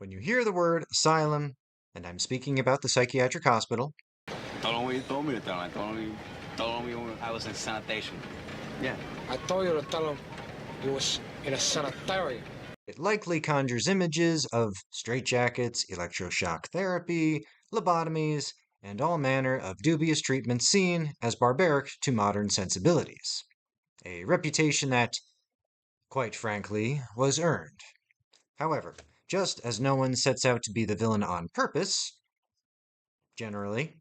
When you hear the word asylum, and I'm speaking about the psychiatric hospital, Told him you told me to tell him. I told him I was in sanitation. Yeah. I told you to tell him you was in a sanitarium. it likely conjures images of straitjackets, electroshock therapy, lobotomies, and all manner of dubious treatments seen as barbaric to modern sensibilities. A reputation that, quite frankly, was earned. However, just as no one sets out to be the villain on purpose, generally,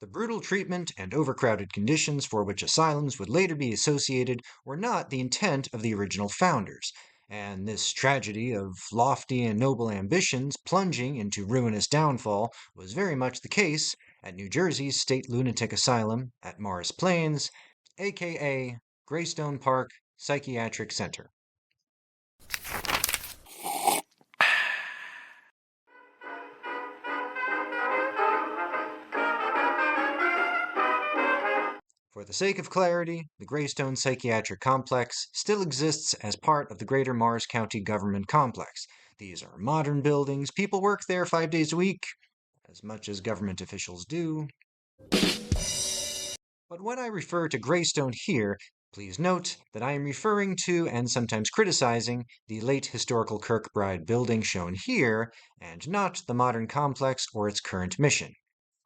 the brutal treatment and overcrowded conditions for which asylums would later be associated were not the intent of the original founders, and this tragedy of lofty and noble ambitions plunging into ruinous downfall was very much the case at New Jersey's State Lunatic Asylum at Morris Plains, aka Greystone Park Psychiatric Center. For the sake of clarity, the Greystone Psychiatric Complex still exists as part of the Greater Morris County Government Complex. These are modern buildings. People work there 5 days a week, as much as government officials do. But when I refer to Greystone here, please note that I am referring to and sometimes criticizing the late historical Kirkbride building shown here, and not the modern complex or its current mission.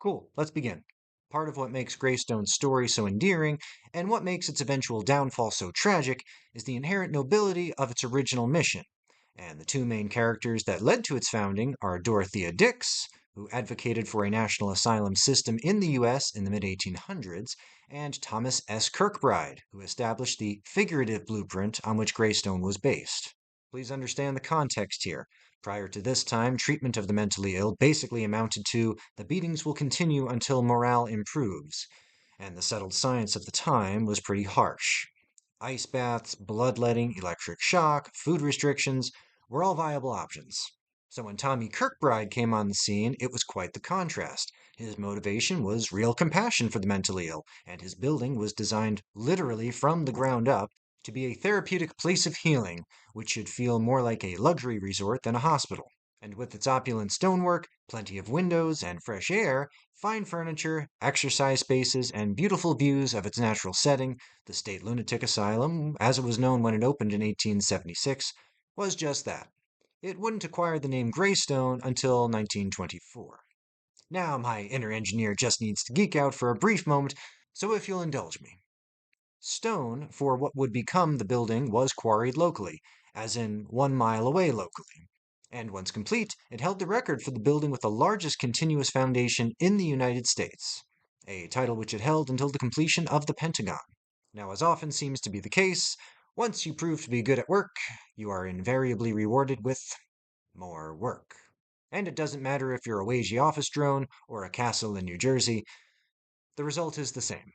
Cool, let's begin. Part of what makes Greystone's story so endearing, and what makes its eventual downfall so tragic, is the inherent nobility of its original mission. And the two main characters that led to its founding are Dorothea Dix, who advocated for a national asylum system in the U.S. in the mid 1800s, and Thomas S. Kirkbride, who established the figurative blueprint on which Greystone was based. Please understand the context here. Prior to this time, treatment of the mentally ill basically amounted to the beatings will continue until morale improves, and the settled science of the time was pretty harsh. Ice baths, bloodletting, electric shock, food restrictions were all viable options. So when Tommy Kirkbride came on the scene, it was quite the contrast. His motivation was real compassion for the mentally ill, and his building was designed literally from the ground up to be a therapeutic place of healing, which should feel more like a luxury resort than a hospital. And with its opulent stonework, plenty of windows and fresh air, fine furniture, exercise spaces, and beautiful views of its natural setting, the State Lunatic Asylum, as it was known when it opened in 1876, was just that. It wouldn't acquire the name Greystone until 1924. Now my inner engineer just needs to geek out for a brief moment, so if you'll indulge me. Stone for what would become the building was quarried locally, as in 1 mile away locally. And once complete, it held the record for the building with the largest continuous foundation in the United States, a title which it held until the completion of the Pentagon. Now, as often seems to be the case, once you prove to be good at work, you are invariably rewarded with more work. And it doesn't matter if you're a wagey office drone or a castle in New Jersey, the result is the same.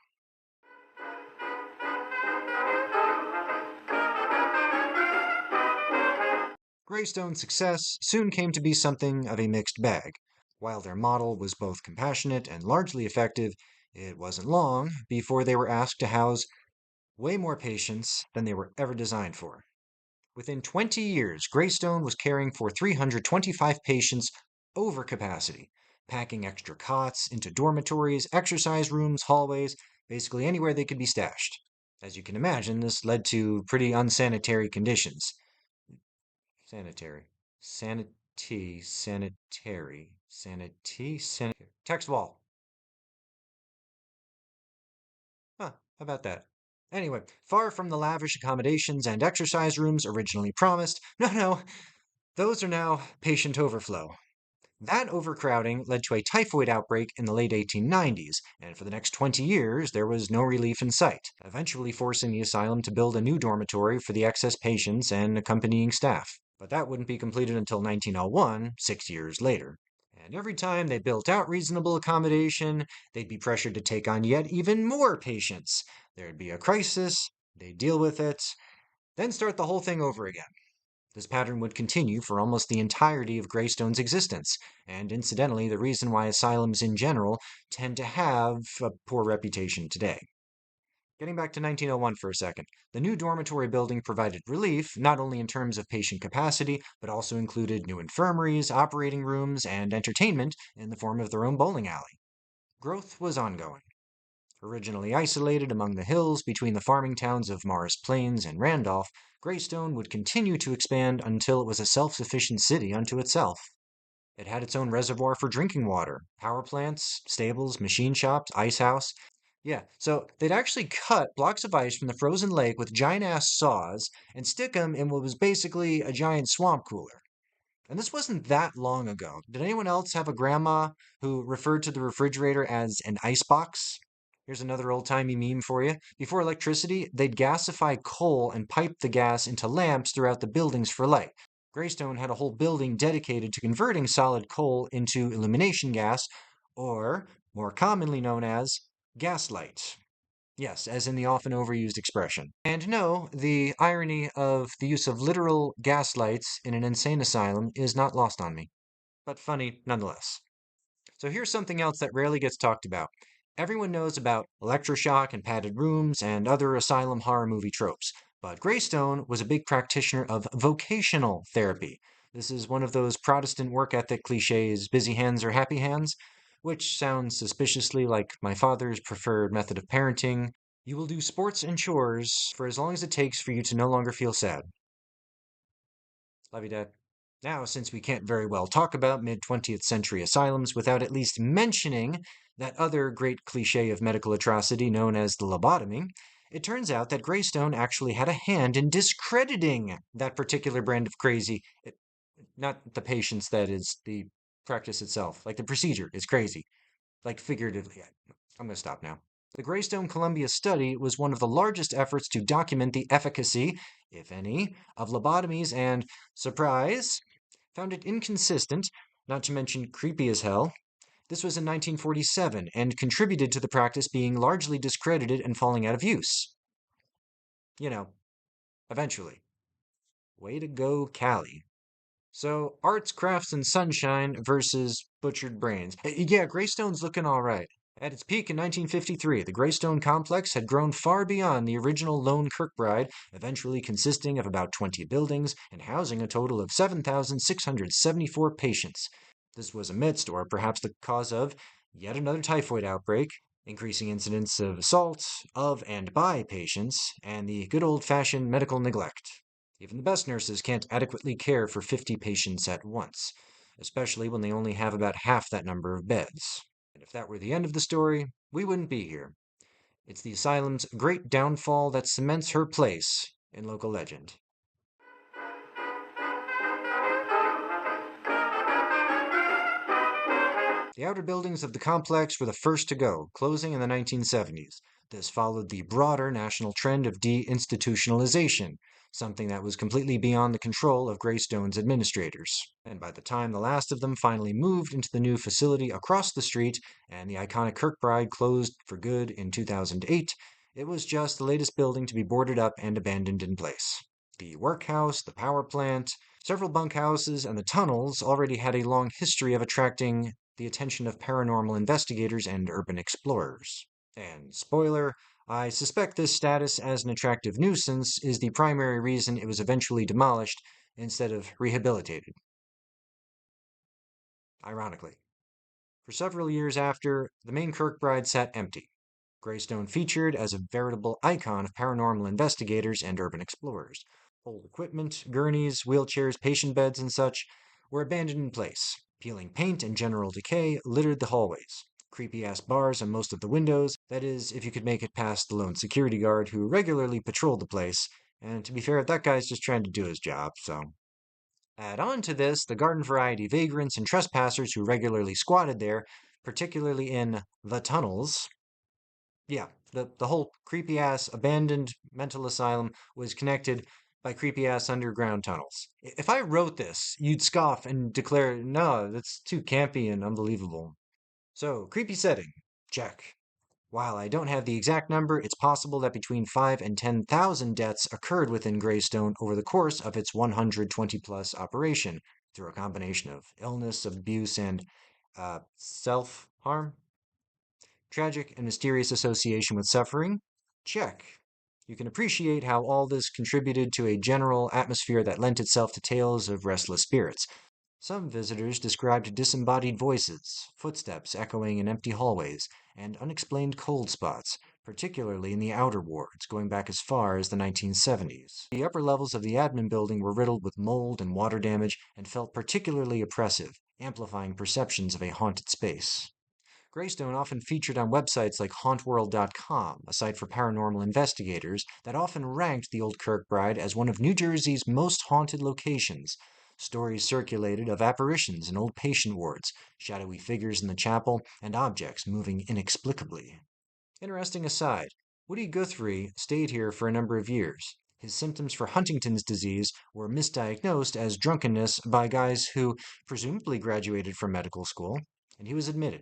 Greystone's success soon came to be something of a mixed bag. While their model was both compassionate and largely effective, it wasn't long before they were asked to house way more patients than they were ever designed for. Within 20 years, Greystone was caring for 325 patients over capacity, packing extra cots into dormitories, exercise rooms, hallways, basically anywhere they could be stashed. As you can imagine, this led to pretty unsanitary conditions. Sanitary. Sanitary. Text wall. Huh, how about that? Anyway, far from the lavish accommodations and exercise rooms originally promised, no, those are now patient overflow. That overcrowding led to a typhoid outbreak in the late 1890s, and for the next 20 years there was no relief in sight, eventually forcing the asylum to build a new dormitory for the excess patients and accompanying staff. But that wouldn't be completed until 1901, 6 years later. And every time they built out reasonable accommodation, they'd be pressured to take on yet even more patients. There'd be a crisis, they'd deal with it, then start the whole thing over again. This pattern would continue for almost the entirety of Greystone's existence, and incidentally, the reason why asylums in general tend to have a poor reputation today. Getting back to 1901 for a second, the new dormitory building provided relief not only in terms of patient capacity, but also included new infirmaries, operating rooms, and entertainment in the form of their own bowling alley. Growth was ongoing. Originally isolated among the hills between the farming towns of Morris Plains and Randolph, Greystone would continue to expand until it was a self-sufficient city unto itself. It had its own reservoir for drinking water, power plants, stables, machine shops, ice house. Yeah, so they'd actually cut blocks of ice from the frozen lake with giant-ass saws and stick them in what was basically a giant swamp cooler. And this wasn't that long ago. Did anyone else have a grandma who referred to the refrigerator as an ice box? Here's another old-timey meme for you. Before electricity, they'd gasify coal and pipe the gas into lamps throughout the buildings for light. Greystone had a whole building dedicated to converting solid coal into illumination gas, or more commonly known as gaslight. Yes, as in the often overused expression. And no, the irony of the use of literal gaslights in an insane asylum is not lost on me, but funny nonetheless. So here's something else that rarely gets talked about. Everyone knows about electroshock and padded rooms and other asylum horror movie tropes, but Greystone was a big practitioner of vocational therapy. This is one of those Protestant work ethic cliches, busy hands or happy hands, which sounds suspiciously like my father's preferred method of parenting. You will do sports and chores for as long as it takes for you to no longer feel sad. Love you, Dad. Now, since we can't very well talk about mid-20th century asylums without at least mentioning that other great cliche of medical atrocity known as the lobotomy, it turns out that Greystone actually had a hand in discrediting that particular brand of crazy. Not the patients, that is, the practice itself. Like the procedure is crazy. Like figuratively. I'm going to stop now. The Greystone Columbia study was one of the largest efforts to document the efficacy, if any, of lobotomies and, surprise, found it inconsistent, not to mention creepy as hell. This was in 1947 and contributed to the practice being largely discredited and falling out of use. You know, eventually. Way to go, Cali. So, arts, crafts, and sunshine versus butchered brains. Yeah, Greystone's looking all right. At its peak in 1953, the Greystone complex had grown far beyond the original lone Kirkbride, eventually consisting of about 20 buildings and housing a total of 7,674 patients. This was amidst, or perhaps the cause of, yet another typhoid outbreak, increasing incidents of assault of and by patients, and the good old-fashioned medical neglect. Even the best nurses can't adequately care for 50 patients at once, especially when they only have about half that number of beds. And if that were the end of the story, we wouldn't be here. It's the asylum's great downfall that cements her place in local legend. The outer buildings of the complex were the first to go, closing in the 1970s. This followed the broader national trend of deinstitutionalization, something that was completely beyond the control of Greystone's administrators. And by the time the last of them finally moved into the new facility across the street and the iconic Kirkbride closed for good in 2008, it was just the latest building to be boarded up and abandoned in place. The workhouse, the power plant, several bunkhouses, and the tunnels already had a long history of attracting the attention of paranormal investigators and urban explorers. And spoiler, I suspect this status as an attractive nuisance is the primary reason it was eventually demolished instead of rehabilitated. Ironically. For several years after, the main Kirkbride sat empty. Greystone featured as a veritable icon of paranormal investigators and urban explorers. Old equipment, gurneys, wheelchairs, patient beds, and such were abandoned in place. Peeling paint and general decay littered the hallways. Creepy-ass bars on most of the windows, that is, if you could make it past the lone security guard who regularly patrolled the place, and to be fair, that guy's just trying to do his job, so. Add on to this the garden variety vagrants and trespassers who regularly squatted there, particularly in the tunnels. Yeah, the whole creepy-ass abandoned mental asylum was connected by creepy-ass underground tunnels. If I wrote this, you'd scoff and declare, no, that's too campy and unbelievable. So, creepy setting. Check. While I don't have the exact number, it's possible that between 5 and 10,000 deaths occurred within Greystone over the course of its 120-plus operation, through a combination of illness, abuse, and self-harm. Tragic and mysterious association with suffering. Check. You can appreciate how all this contributed to a general atmosphere that lent itself to tales of restless spirits. Some visitors described disembodied voices, footsteps echoing in empty hallways, and unexplained cold spots, particularly in the outer wards, going back as far as the 1970s. The upper levels of the admin building were riddled with mold and water damage and felt particularly oppressive, amplifying perceptions of a haunted space. Greystone often featured on websites like hauntworld.com, a site for paranormal investigators that often ranked the old Kirkbride as one of New Jersey's most haunted locations. Stories circulated of apparitions in old patient wards, shadowy figures in the chapel, and objects moving inexplicably. Interesting aside, Woody Guthrie stayed here for a number of years. His symptoms for Huntington's disease were misdiagnosed as drunkenness by guys who presumably graduated from medical school, and he was admitted.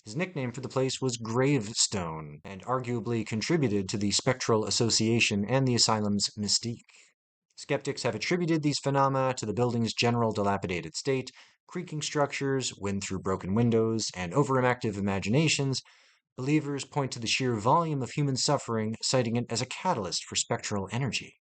His nickname for the place was Gravestone, and arguably contributed to the spectral association and the asylum's mystique. Skeptics have attributed these phenomena to the building's general dilapidated state, creaking structures, wind through broken windows, and overactive imaginations. Believers point to the sheer volume of human suffering, citing it as a catalyst for spectral energy.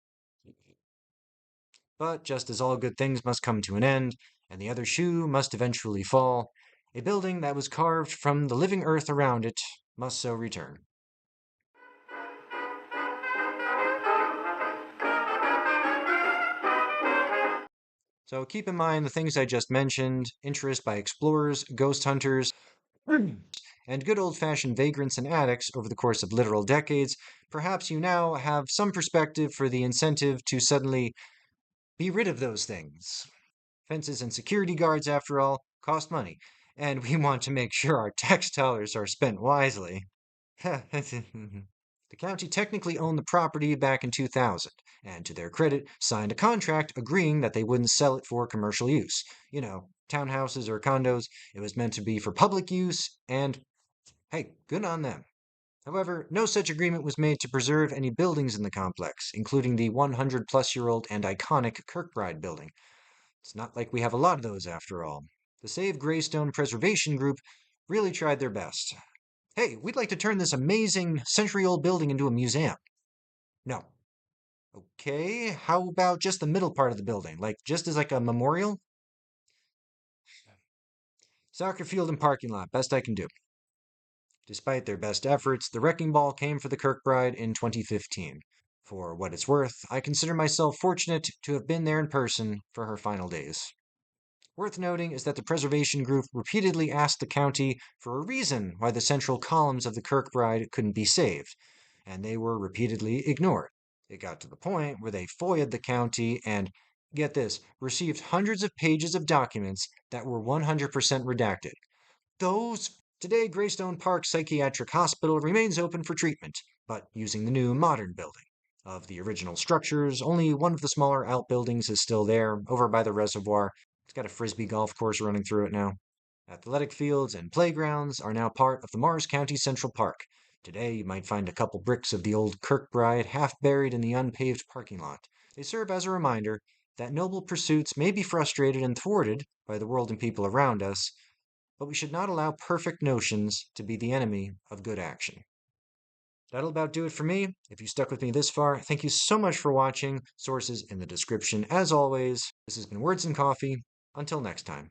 But just as all good things must come to an end, and the other shoe must eventually fall, a building that was carved from the living earth around it must so return. So keep in mind the things I just mentioned: interest by explorers, ghost hunters, and good old-fashioned vagrants and addicts over the course of literal decades. Perhaps you now have some perspective for the incentive to suddenly be rid of those things. Fences and security guards, after all, cost money, and we want to make sure our tax dollars are spent wisely. The county technically owned the property back in 2000, and to their credit, signed a contract agreeing that they wouldn't sell it for commercial use. You know, townhouses or condos. It was meant to be for public use, and hey, good on them. However, no such agreement was made to preserve any buildings in the complex, including the 100-plus-year-old and iconic Kirkbride building. It's not like we have a lot of those after all. The Save Greystone Preservation Group really tried their best. Hey, we'd like to turn this amazing century-old building into a museum. No. Okay, how about just the middle part of the building, just as a memorial? Soccer field and parking lot, best I can do. Despite their best efforts, the wrecking ball came for the Kirkbride in 2015. For what it's worth, I consider myself fortunate to have been there in person for her final days. Worth noting is that the preservation group repeatedly asked the county for a reason why the central columns of the Kirkbride couldn't be saved, and they were repeatedly ignored. It got to the point where they FOIA'd the county and, get this, received hundreds of pages of documents that were 100% redacted. Today, Greystone Park Psychiatric Hospital remains open for treatment, but using the new modern building. Of the original structures, only one of the smaller outbuildings is still there, over by the reservoir. It's got a frisbee golf course running through it now. Athletic fields and playgrounds are now part of the Mars County Central Park. Today, you might find a couple bricks of the old Kirkbride half buried in the unpaved parking lot. They serve as a reminder that noble pursuits may be frustrated and thwarted by the world and people around us, but we should not allow perfect notions to be the enemy of good action. That'll about do it for me. If you stuck with me this far, thank you so much for watching. Sources in the description as always. This has been Words and Coffee. Until next time.